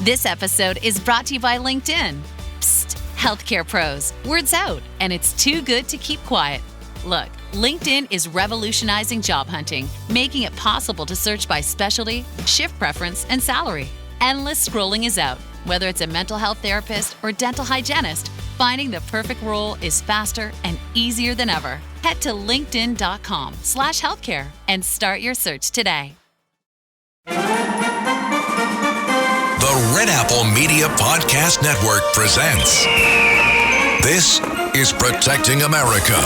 This episode is brought to you by LinkedIn. Psst, healthcare pros, word's out, and it's too good to keep quiet. Look, LinkedIn is revolutionizing job hunting, making it possible to search by specialty, shift preference, and salary. Endless scrolling is out. Whether it's a mental health therapist or dental hygienist, finding the perfect role is faster and easier than ever. Head to linkedin.com/healthcare and start your search today. The Red Apple Media Podcast Network presents This is Protecting America.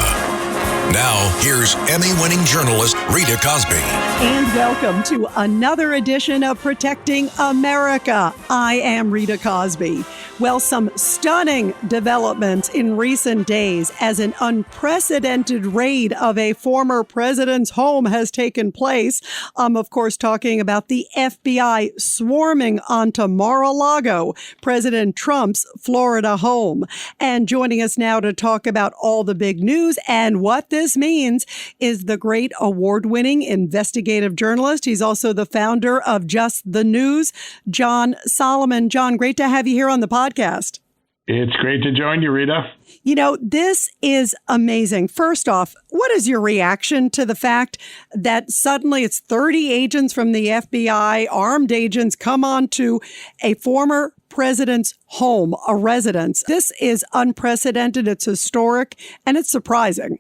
Now, here's Emmy-winning journalist Rita Cosby. And welcome to another edition of Protecting America. I am Rita Cosby. Well, some stunning developments in recent days as an unprecedented raid of a former president's home has taken place. I'm, of course, talking about the FBI swarming onto Mar-A-Lago, President Trump's Florida home. And joining us now to talk about all the big news and what this means is the great award-winning investigative journalist. He's also the founder of Just the News, John Solomon. John, great to have you here on the podcast. It's great to join you, Rita. You know, this is amazing. First off, what is your reaction to the fact that suddenly it's 30 agents from the FBI, armed agents, come on to a former president's home, a residence? This is unprecedented, it's historic, and it's surprising.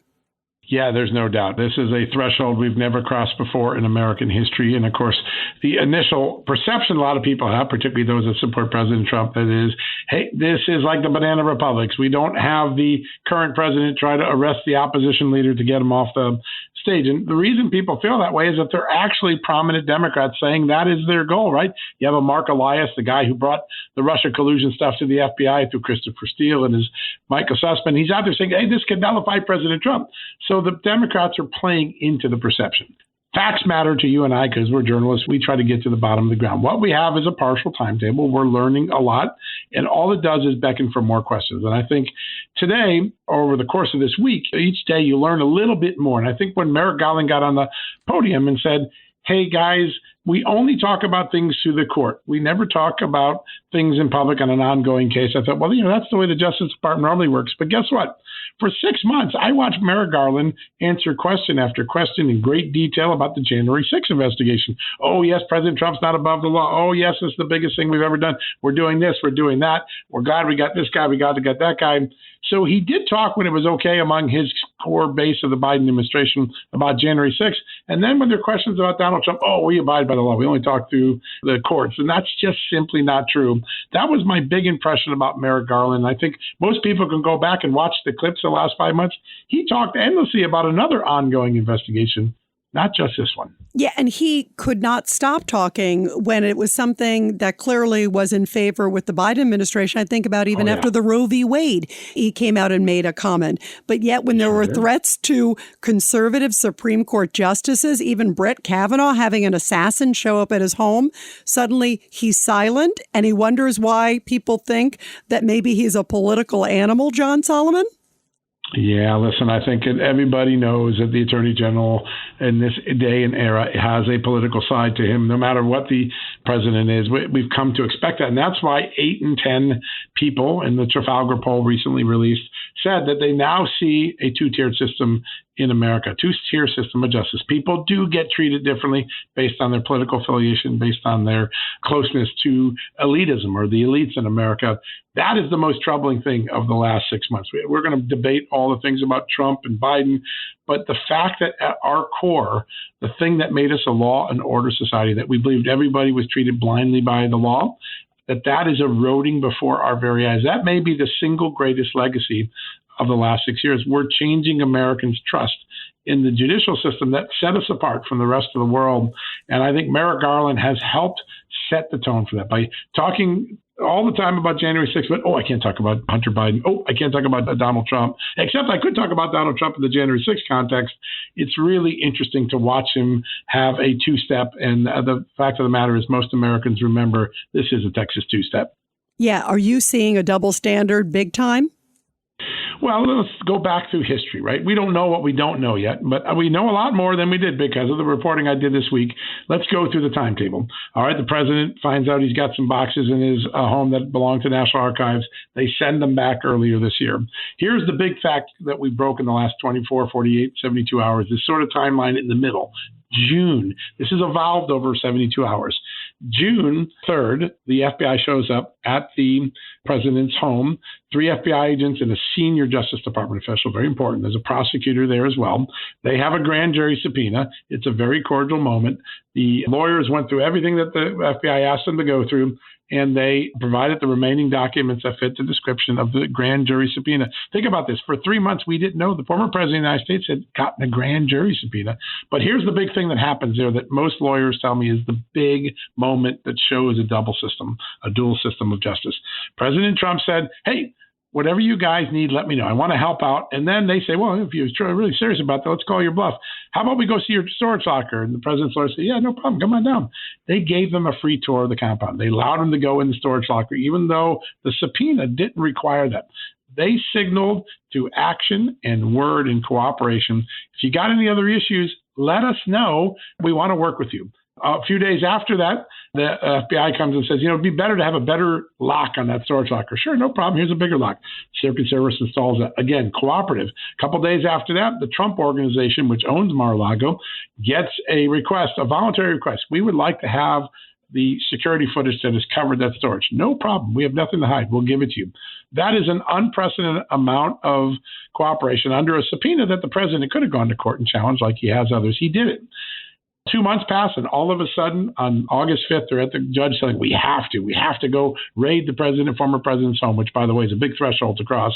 Yeah, there's no doubt. This is a threshold we've never crossed before in American history. And of course, the initial perception a lot of people have, particularly those that support President Trump, that is, hey, this is like the banana republics. We don't have the current president try to arrest the opposition leader to get him off the stage. And the reason people feel that way is that they're actually prominent Democrats saying that is their goal, right? You have a Mark Elias, the guy who brought the Russia collusion stuff to the FBI through Christopher Steele and his Michael Sussman. He's out there saying, hey, this could nullify President Trump. So the Democrats are playing into the perception. Facts matter to you and I because we're journalists. We try to get to the bottom of the ground. What we have is a partial timetable. We're learning a lot, and all it does is beckon for more questions. And I think today, over the course of this week, each day you learn a little bit more. And I think when Merrick Garland got on the podium and said, hey, guys, we only talk about things through the court. We never talk about things in public on an ongoing case. I thought, well, that's the way the Justice Department normally works. But guess what? For 6 months, I watched Merrick Garland answer question after question in great detail about the January 6th investigation. Oh, yes, President Trump's not above the law. Oh, yes, it's the biggest thing we've ever done. We're doing this. We're doing that. We're glad we got this guy. We got to get that guy. So he did talk when it was okay among his core base of the Biden administration about January 6th. And then when there are questions about Donald Trump, oh, we abide by the law. We only talk through the courts. And that's just simply not true. That was my big impression about Merrick Garland. I think most people can go back and watch the clips the last 5 months. He talked endlessly about another ongoing investigation, not just this one. Yeah, and he could not stop talking when it was something that clearly was in favor with the Biden administration. I think about even after the Roe v. Wade, he came out and made a comment. But yet when there were threats to conservative Supreme Court justices, even Brett Kavanaugh having an assassin show up at his home, suddenly he's silent and he wonders why people think that maybe he's a political animal, John Solomon? Yeah, listen, I think everybody knows that the Attorney General in this day and era has a political side to him, no matter what the president is. We've come to expect that. And that's why 8 in 10 people in the Trafalgar poll recently released said that they now see a two-tiered system in America, two-tier system of justice. People do get treated differently based on their political affiliation, based on their closeness to elitism or the elites in America. That is the most troubling thing of the last 6 months. We're going to debate all the things about Trump and Biden, but the fact that at our core, the thing that made us a law and order society, that we believed everybody was treated blindly by the law, that is eroding before our very eyes. That may be the single greatest legacy of the last 6 years. We're changing Americans' trust in the judicial system that set us apart from the rest of the world. And I think Merrick Garland has helped set the tone for that by talking all the time about January 6th, but, I can't talk about Hunter Biden. I can't talk about Donald Trump, except I could talk about Donald Trump in the January 6th context. It's really interesting to watch him have a two-step. And the fact of the matter is most Americans remember this is a Texas two-step. Yeah. Are you seeing a double standard big time? Well, let's go back through history, right? We don't know what we don't know yet, but we know a lot more than we did because of the reporting I did this week. Let's go through the timetable. All right, the president finds out he's got some boxes in his home that belong to National Archives. They send them back earlier this year. Here's the big fact that we broke in the last 24, 48, 72 hours, this sort of timeline in the middle. June. This has evolved over 72 hours. June 3rd, the FBI shows up at the president's home. 3 FBI agents and a senior Justice Department official, very important. There's a prosecutor there as well. They have a grand jury subpoena. It's a very cordial moment. The lawyers went through everything that the FBI asked them to go through, and they provided the remaining documents that fit the description of the grand jury subpoena. Think about this. For 3 months, we didn't know the former president of the United States had gotten a grand jury subpoena. But here's the big thing that happens there that most lawyers tell me is the big moment that shows a dual system of justice. President Trump said, hey, whatever you guys need, let me know. I want to help out. And then they say, well, if you're really serious about that, let's call your bluff. How about we go see your storage locker? And the president's lawyer said, yeah, no problem. Come on down. They gave them a free tour of the compound. They allowed them to go in the storage locker, even though the subpoena didn't require that. They signaled to action and word and cooperation. If you got any other issues, let us know. We want to work with you. A few days after that, the FBI comes and says, it'd be better to have a better lock on that storage locker. Sure, no problem. Here's a bigger lock. Secret Service installs that. Again, cooperative. A couple days after that, the Trump organization, which owns Mar-A-Lago, gets a request, a voluntary request. We would like to have the security footage that has covered that storage. No problem. We have nothing to hide. We'll give it to you. That is an unprecedented amount of cooperation under a subpoena that the president could have gone to court and challenged like he has others. He did it. 2 months pass, and all of a sudden, on August 5th, they're at the judge saying, we have to go raid the president, former president's home, which, by the way, is a big threshold to cross.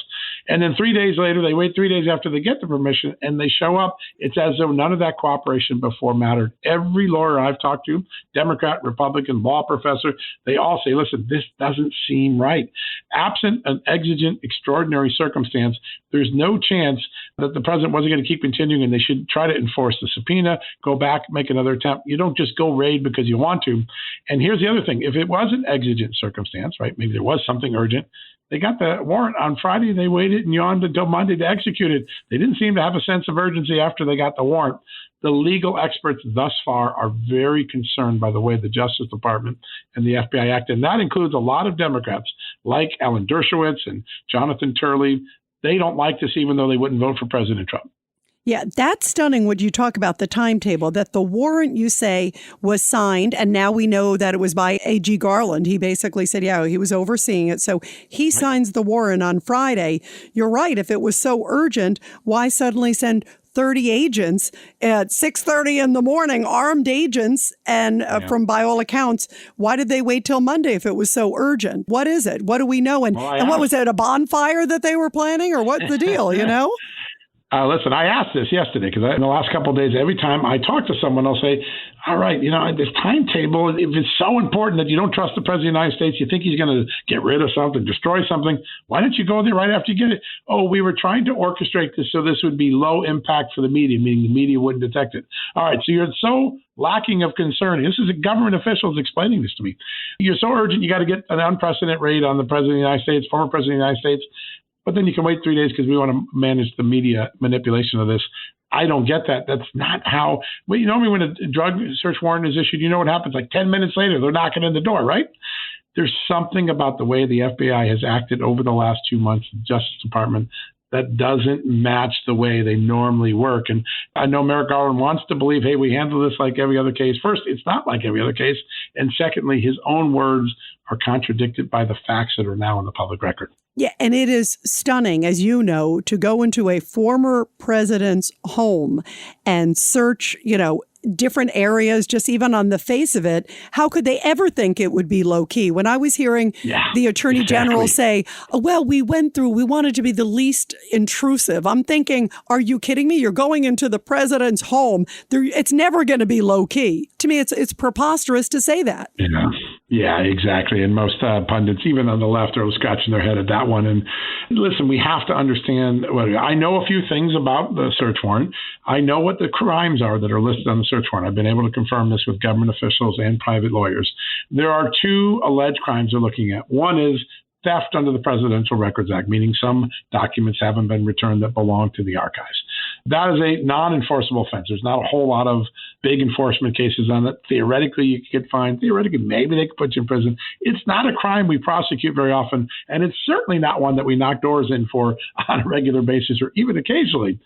And then 3 days later, they wait 3 days after they get the permission, and they show up. It's as though none of that cooperation before mattered. Every lawyer I've talked to, Democrat, Republican, law professor, they all say, listen, this doesn't seem right. Absent an exigent, extraordinary circumstance, there's no chance that the president wasn't going to keep continuing, and they should try to enforce the subpoena, go back, make another attempt. You don't just go raid because you want to. And here's the other thing. If it was an exigent circumstance, right, maybe there was something urgent, they got the warrant on Friday, they waited and yawned until Monday to execute it. They didn't seem to have a sense of urgency after they got the warrant. The legal experts thus far are very concerned by the way the Justice Department and the FBI act, and that includes a lot of Democrats like Alan Dershowitz and Jonathan Turley. They don't like this, even though they wouldn't vote for President Trump. Yeah, that's stunning when you talk about the timetable, that the warrant, you say, was signed, and now we know that it was by A.G. Garland. He basically said, yeah, he was overseeing it. So he signs the warrant on Friday. You're right. If it was so urgent, why suddenly send 30 agents at 6:30 in the morning, armed agents, and from by all accounts, why did they wait till Monday if it was so urgent? What is it? What do we know? And what was it, a bonfire that they were planning, or what's the deal, Listen, I asked this yesterday because in the last couple of days, every time I talk to someone, they'll say, all right, this timetable, if it's so important that you don't trust the president of the United States, you think he's going to get rid of something, destroy something, why don't you go there right after you get it? Oh, we were trying to orchestrate this so this would be low impact for the media, meaning the media wouldn't detect it. All right, so you're so lacking of concern. This is a government officials explaining this to me. You're so urgent, you got to get an unprecedented raid on the president of the United States, former president of the United States. But then you can wait 3 days because we want to manage the media manipulation of this. I don't get that. That's not how. Well, when a drug search warrant is issued, you know what happens? Like 10 minutes later, they're knocking on the door, right? There's something about the way the FBI has acted over the last 2 months, the Justice Department, that doesn't match the way they normally work. And I know Merrick Garland wants to believe, hey, we handle this like every other case. First, it's not like every other case. And secondly, his own words are contradicted by the facts that are now in the public record. Yeah, and it is stunning, as you know, to go into a former president's home and search, different areas, just even on the face of it. How could they ever think it would be low key? When I was hearing the Attorney General say, we wanted to be the least intrusive. I'm thinking, are you kidding me? You're going into the president's home. It's never going to be low key. To me, it's preposterous to say that. Yeah, exactly. And most pundits, even on the left, are scratching their head at that one. And listen, we have to understand. I know a few things about the search warrant. I know what the crimes are that are listed on the search warrant. I've been able to confirm this with government officials and private lawyers. There are 2 alleged crimes they're looking at. One is theft under the Presidential Records Act, meaning some documents haven't been returned that belong to the archives. That is a non-enforceable offense. There's not a whole lot of big enforcement cases on it. Theoretically, you could get fined. Theoretically, maybe they could put you in prison. It's not a crime we prosecute very often, and it's certainly not one that we knock doors in for on a regular basis or even occasionally.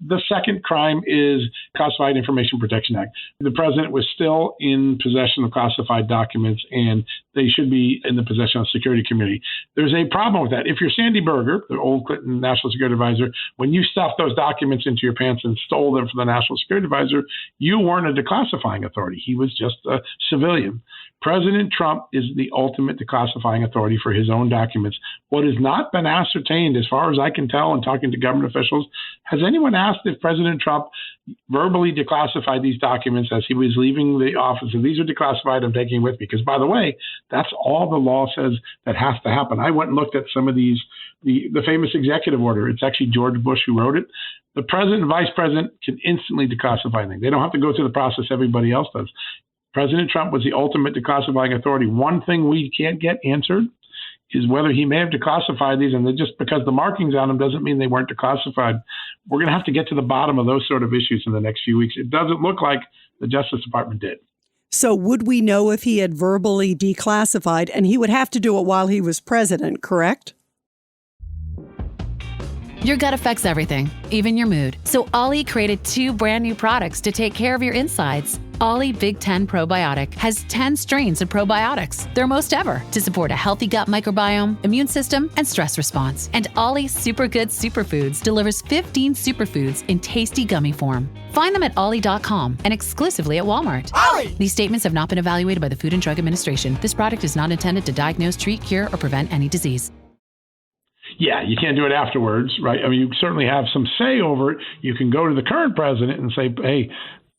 The second crime is Classified Information Protection Act. The president was still in possession of classified documents, and they should be in the possession of the security community. There's a problem with that. If you're Sandy Berger, the old Clinton National Security Advisor, when you stuffed those documents into your pants and stole them from the National Security Advisor, you weren't a declassifying authority. He was just a civilian. President Trump is the ultimate declassifying authority for his own documents. What has not been ascertained, as far as I can tell in talking to government officials, has anyone asked if President Trump verbally declassified these documents as he was leaving the office? And these are declassified, I'm taking with me. Because, by the way, that's all the law says that has to happen. I went and looked at some of these, the famous executive order. It's actually George Bush who wrote it. The president and vice president can instantly declassify things. They don't have to go through the process everybody else does. President Trump was the ultimate declassifying authority. One thing we can't get answered is whether he may have declassified these, and just because the markings on them doesn't mean they weren't declassified. We're going to have to get to the bottom of those sort of issues in the next few weeks. It doesn't look like the Justice Department did. So would we know if he had verbally declassified, and he would have to do it while he was president, correct? Your gut affects everything, even your mood. So Ollie created 2 brand new products to take care of your insides. Ollie Big 10 Probiotic has 10 strains of probiotics, their most ever, to support a healthy gut microbiome, immune system, and stress response. And Ollie Super Good Superfoods delivers 15 superfoods in tasty gummy form. Find them at ollie.com and exclusively at Walmart. Ollie! These statements have not been evaluated by the Food and Drug Administration. This product is not intended to diagnose, treat, cure, or prevent any disease. Yeah, you can't do it afterwards, right? I mean, you certainly have some say over it. You can go to the current president and say, hey,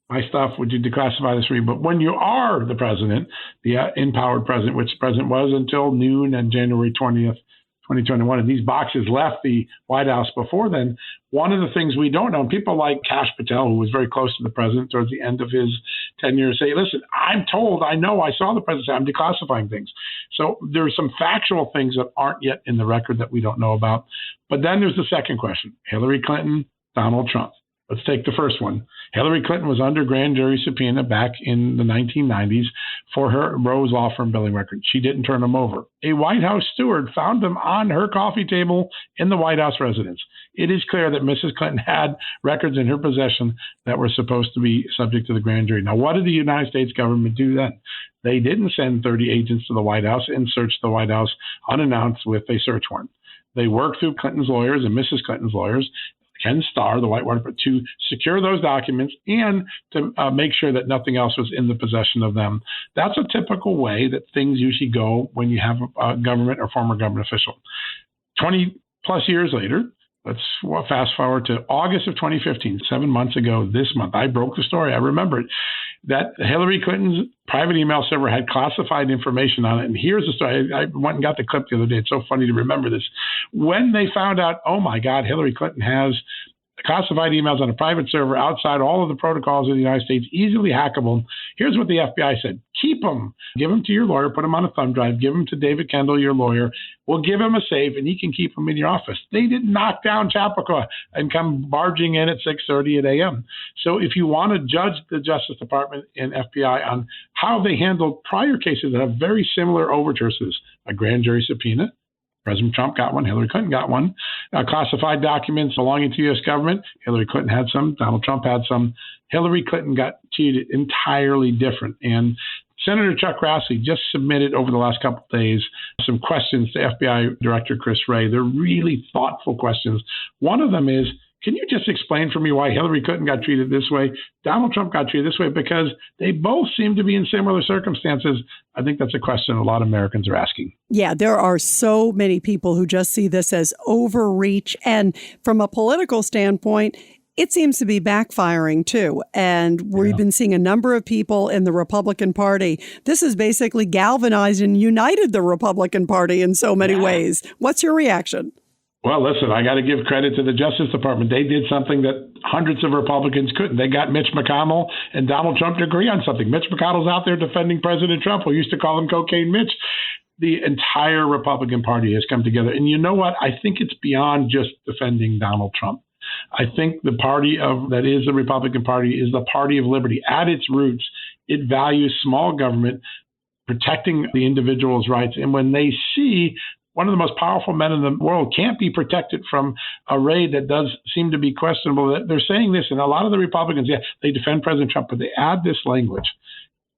my stuff, would you declassify this for me? But when you are the president, the empowered president, which the president was until noon on January 20th, 2021, and these boxes left the White House before then, one of the things we don't know, and people like Kash Patel, who was very close to the president towards the end of his tenure, say, listen, I'm told, I know, I saw the president say I'm declassifying things. So there's some factual things that aren't yet in the record that we don't know about. But then there's the second question, Hillary Clinton, Donald Trump. Let's take the first one. Hillary Clinton was under grand jury subpoena back in the 1990s for her Rose Law Firm billing records. She didn't turn them over. A White House steward found them on her coffee table in the White House residence. It is clear that Mrs. Clinton had records in her possession that were supposed to be subject to the grand jury. Now, what did the United States government do then? They didn't send 30 agents to the White House and search the White House unannounced with a search warrant. They worked through Clinton's lawyers and Mrs. Clinton's lawyers, Ken Starr, the White Warrant, to secure those documents and to make sure that nothing else was in the possession of them. That's a typical way that things usually go when you have a government or former government official. 20 plus years later, let's fast forward to August of 2015, 7 months ago this month. I broke the story. I remember it. That Hillary Clinton's private email server had classified information on it. And here's the story. I went and got the clip the other day. It's so funny to remember this. When they found out, oh my God, Hillary Clinton has classified emails on a private server outside all of the protocols of the United States, easily hackable. Here's what the FBI said. Keep them. Give them to your lawyer. Put them on a thumb drive. Give them to David Kendall, your lawyer. We'll give him a safe, and he can keep them in your office. They didn't knock down Chappaqua and come barging in at 6:30 a.m. So if you want to judge the Justice Department and FBI on how they handled prior cases that have very similar overtures to this, a grand jury subpoena, President Trump got one. Hillary Clinton got one. Classified documents belonging to the U.S. government. Hillary Clinton had some. Donald Trump had some. Hillary Clinton got treated entirely different. And Senator Chuck Grassley just submitted over the last couple of days some questions to FBI Director Chris Wray. They're really thoughtful questions. One of them is, can you just explain for me why Hillary Clinton got treated this way? Donald Trump got treated this way, because they both seem to be in similar circumstances. I think that's a question a lot of Americans are asking. Yeah, there are so many people who just see this as overreach. And from a political standpoint, it seems to be backfiring too. And we've been seeing a number of people in the Republican Party. This has basically galvanized and united the Republican Party in so many ways. What's your reaction? Well, listen, I got to give credit to the Justice Department. They did something that hundreds of Republicans couldn't. They got Mitch McConnell and Donald Trump to agree on something. Mitch McConnell's out there defending President Trump. We used to call him Cocaine Mitch. the entire Republican Party has come together. And you know what? I think it's beyond just defending Donald Trump. I think the party that is the Republican Party is the party of liberty. At its roots, it values small government, protecting the individual's rights. And when they see one of the most powerful men in the world can't be protected from a raid that does seem to be questionable, that they're saying this. And a lot of the Republicans, they defend President Trump, but they add this language.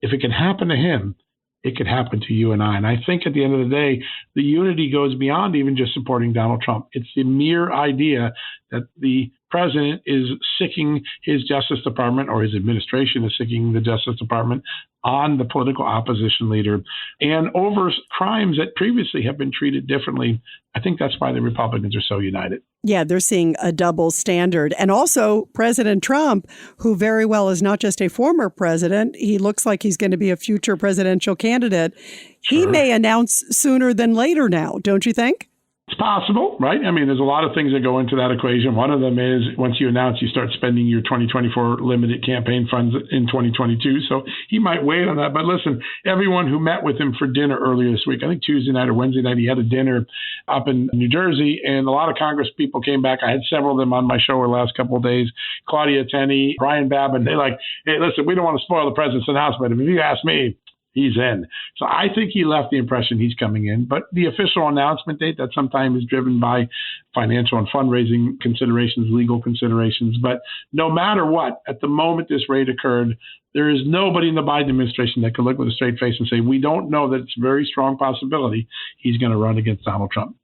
If it can happen to him, it could happen to you and I. And I think at the end of the day, the unity goes beyond even just supporting Donald Trump. It's the mere idea that the president is sicking his Justice Department, or his administration is sicking the Justice Department, on the political opposition leader and over crimes that previously have been treated differently. I think that's why the Republicans are so united. Yeah, they're seeing a double standard. And also President Trump, who very well is not just a former president, he looks like he's going to be a future presidential candidate. Sure. He may announce sooner than later now, don't you think? It's possible, right? I mean, there's a lot of things that go into that equation. One of them is once you announce, you start spending your 2024 limited campaign funds in 2022. So he might wait on that. But listen, everyone who met with him for dinner earlier this week, I think Tuesday night or Wednesday night, he had a dinner up in New Jersey, and a lot of Congress people came back. I had several of them on my show the last couple of days. Claudia Tenney, Brian Babin, they're like, hey, listen, we don't want to spoil the president's announcement. If you ask me, he's in. So I think he left the impression he's coming in. But the official announcement date, that sometimes is driven by financial and fundraising considerations, legal considerations. But no matter what, at the moment this raid occurred, there is nobody in the Biden administration that can look with a straight face and say, we don't know that it's a very strong possibility he's going to run against Donald Trump.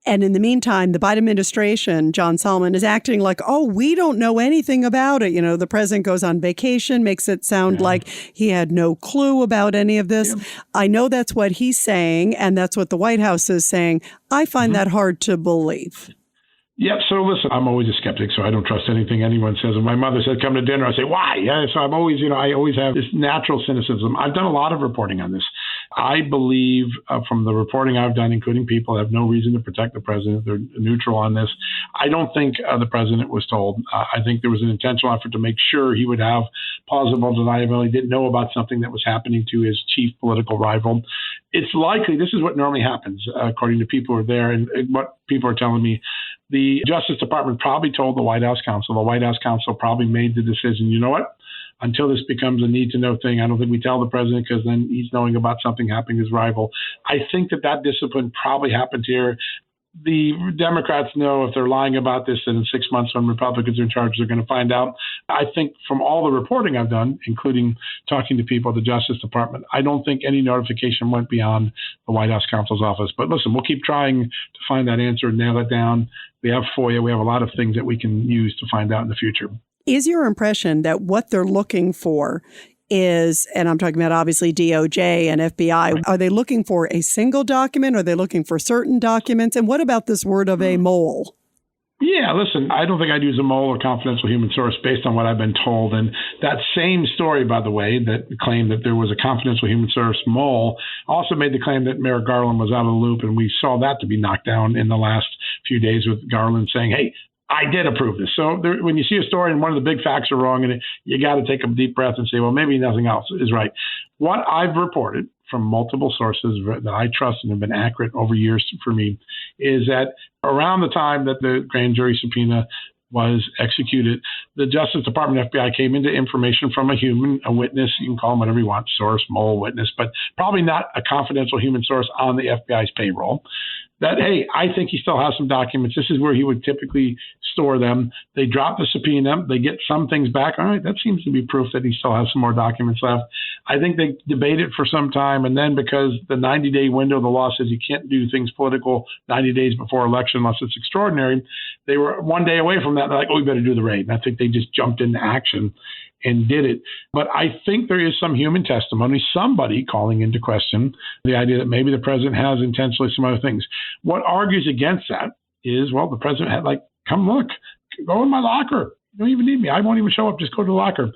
And in the meantime, the Biden administration, John Solomon, is acting like, oh, we don't know anything about it. You know, the president goes on vacation, makes it sound like he had no clue about any of this. Yeah. I know that's what he's saying, and that's what the White House is saying. I find that hard to believe. Yeah. So listen, I'm always a skeptic, so I don't trust anything anyone says. If my mother said, come to dinner, I say, why? Yeah. So I'm always, I always have this natural cynicism. I've done a lot of reporting on this. I believe from the reporting I've done, including people have no reason to protect the president. They're neutral on this. I don't think the president was told. I think there was an intentional effort to make sure he would have plausible deniability, didn't know about something that was happening to his chief political rival. It's likely, this is what normally happens, according to people who are there and what people are telling me. The Justice Department probably told the White House counsel. The White House counsel probably made the decision, you know what? Until this becomes a need-to-know thing, I don't think we tell the president because then he's knowing about something happening to his rival. I think that discipline probably happened here. The Democrats know if they're lying about this, that in 6 months when Republicans are in charge, they're going to find out. I think from all the reporting I've done, including talking to people at the Justice Department, I don't think any notification went beyond the White House counsel's office. But listen, we'll keep trying to find that answer and nail it down. We have FOIA. We have a lot of things that we can use to find out in the future. Is your impression that what they're looking for is, and I'm talking about obviously DOJ and FBI, are they looking for a single document? Are they looking for certain documents? And what about this word of a mole? Yeah, listen, I don't think I'd use a mole or confidential human source based on what I've been told. And that same story, by the way, that claimed that there was a confidential human source mole also made the claim that Merrick Garland was out of the loop. And we saw that to be knocked down in the last few days with Garland saying, hey, I did approve this. So when you see a story and one of the big facts are wrong, and you got to take a deep breath and say, well, maybe nothing else is right. What I've reported from multiple sources that I trust and have been accurate over years for me is that around the time that the grand jury subpoena was executed, the Justice Department FBI came into information from a human, a witness, you can call him whatever you want, source, mole, witness, but probably not a confidential human source on the FBI's payroll. That, hey, I think he still has some documents. This is where he would typically store them. They drop the subpoena. They get some things back. All right, that seems to be proof that he still has some more documents left. I think they debated for some time. And then because the 90-day window of the law says you can't do things political 90 days before election unless it's extraordinary, they were one day away from that. They're like, oh, we better do the raid. And I think they just jumped into action and did it. But I think there is some human testimony, somebody calling into question the idea that maybe the president has intentionally some other things. What argues against that is, well, the president had come look, go in my locker. You don't even need me. I won't even show up. Just go to the locker.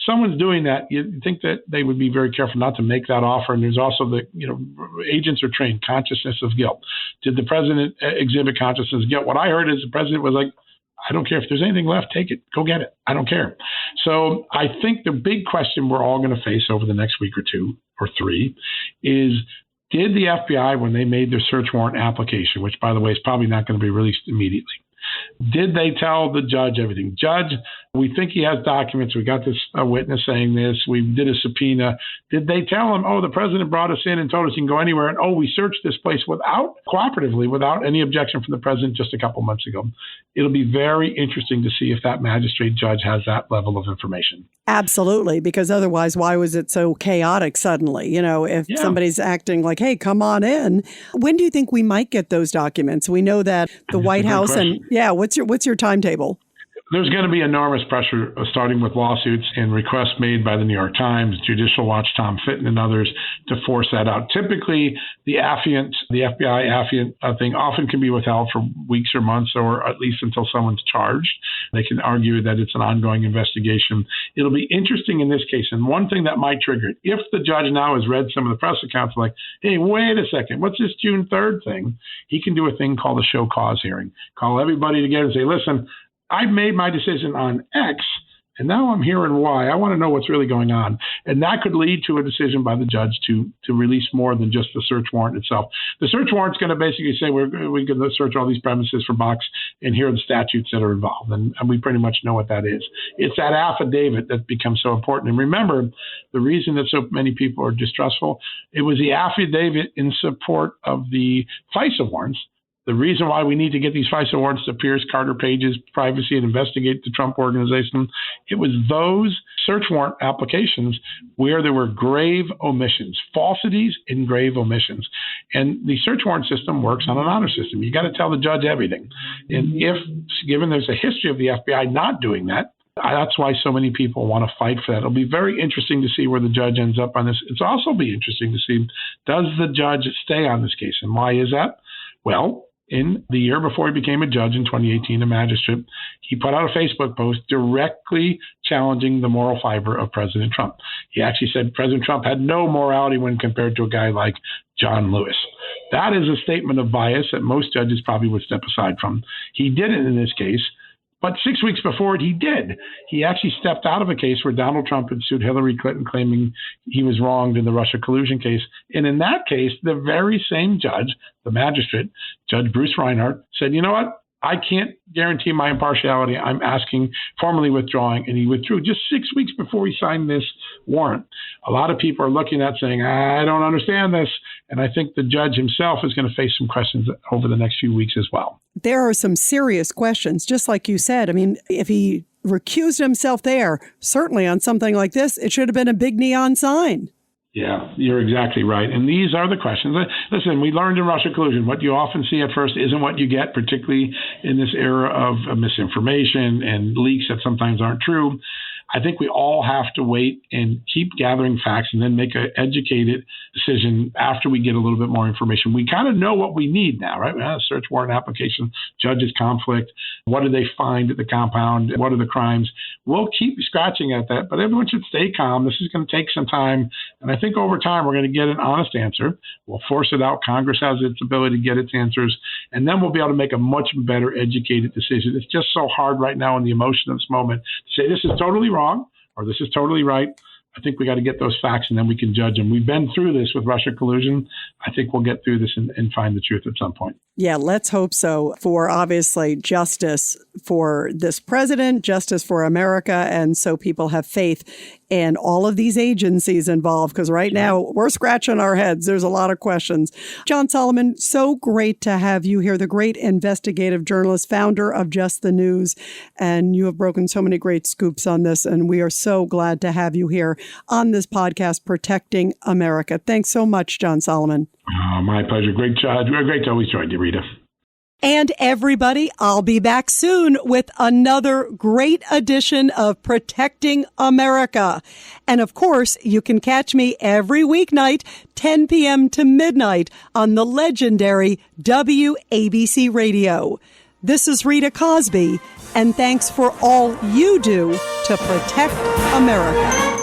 Someone's doing that. You think that they would be very careful not to make that offer. And there's also agents are trained, consciousness of guilt. Did the president exhibit consciousness of guilt? What I heard is the president was like, I don't care if there's anything left, take it, go get it. I don't care. So I think the big question we're all going to face over the next week or two or three is Did the FBI, when they made their search warrant application, which, by the way, is probably not going to be released immediately, did they tell the judge everything? Judge, we think he has documents. We got this witness saying this. We did a subpoena. Did they tell him, the president brought us in and told us he can go anywhere, and we searched this place cooperatively, without any objection from the president just a couple months ago? It'll be very interesting to see if that magistrate judge has that level of information. Absolutely, because otherwise, why was it so chaotic suddenly? If somebody's acting like, hey, come on in. When do you think we might get those documents? We know that the White House what's your timetable? There's going to be enormous pressure, starting with lawsuits and requests made by the New York Times, Judicial Watch, Tom Fitton, and others to force that out. Typically, the FBI affiant thing often can be withheld for weeks or months, or at least until someone's charged. They can argue that it's an ongoing investigation. It'll be interesting in this case. And one thing that might trigger it, if the judge now has read some of the press accounts like, hey, wait a second, what's this June 3rd thing? He can do a thing called a show cause hearing. Call everybody together and say, listen, I've made my decision on X, and now I'm hearing Y. I want to know what's really going on. And that could lead to a decision by the judge to release more than just the search warrant itself. The search warrant's going to basically say we're going to search all these premises for box, and here are the statutes that are involved. And we pretty much know what that is. It's that affidavit that becomes so important. And remember, the reason that so many people are distrustful, it was the affidavit in support of the FISA warrants. The reason why we need to get these FISA warrants to Pierce, Carter, Page's privacy and investigate the Trump organization, it was those search warrant applications where there were grave omissions, falsities and grave omissions. And the search warrant system works on an honor system. You got to tell the judge everything. And given there's a history of the FBI not doing that, that's why so many people want to fight for that. It'll be very interesting to see where the judge ends up on this. It's also be interesting to see, does the judge stay on this case? And why is that? Well, in the year before he became a judge in 2018, a magistrate, he put out a Facebook post directly challenging the moral fiber of President Trump. He actually said President Trump had no morality when compared to a guy like John Lewis. That is a statement of bias that most judges probably would step aside from. He didn't in this case. But 6 weeks before it, he did. He actually stepped out of a case where Donald Trump had sued Hillary Clinton, claiming he was wronged in the Russia collusion case. And in that case, the very same judge, the magistrate, Judge Bruce Reinhart, said, you know what? I can't guarantee my impartiality. I'm asking, formally withdrawing. And he withdrew just 6 weeks before he signed this warrant. A lot of people are looking at saying, I don't understand this. And I think the judge himself is going to face some questions over the next few weeks as well. There are some serious questions, just like you said. I mean, if he recused himself there, certainly on something like this, it should have been a big neon sign. Yeah, you're exactly right. And these are the questions. Listen, we learned in Russia collusion, what you often see at first isn't what you get, particularly in this era of misinformation and leaks that sometimes aren't true. I think we all have to wait and keep gathering facts and then make an educated decision after we get a little bit more information. We kind of know what we need now, right? We have a search warrant application, judges conflict. What did they find at the compound? What are the crimes? We'll keep scratching at that, but everyone should stay calm. This is going to take some time. And I think over time, we're going to get an honest answer. We'll force it out. Congress has its ability to get its answers. And then we'll be able to make a much better educated decision. It's just so hard right now in the emotion of this moment to say this is totally wrong or this is totally right. I think we got to get those facts and then we can judge them. We've been through this with Russia collusion. I think we'll get through this and find the truth at some point. Yeah, let's hope so, for obviously justice for this president, justice for America, and so people have faith in all of these agencies involved, because right now we're scratching our heads. There's a lot of questions. John Solomon, so great to have you here, the great investigative journalist, founder of Just the News, and you have broken so many great scoops on this, and we are so glad to have you here on this podcast, Protecting America. Thanks so much, John Solomon. My pleasure. Great to always join you, Rita. And everybody, I'll be back soon with another great edition of Protecting America. And of course, you can catch me every weeknight, 10 p.m. to midnight on the legendary WABC Radio. This is Rita Cosby, and thanks for all you do to protect America.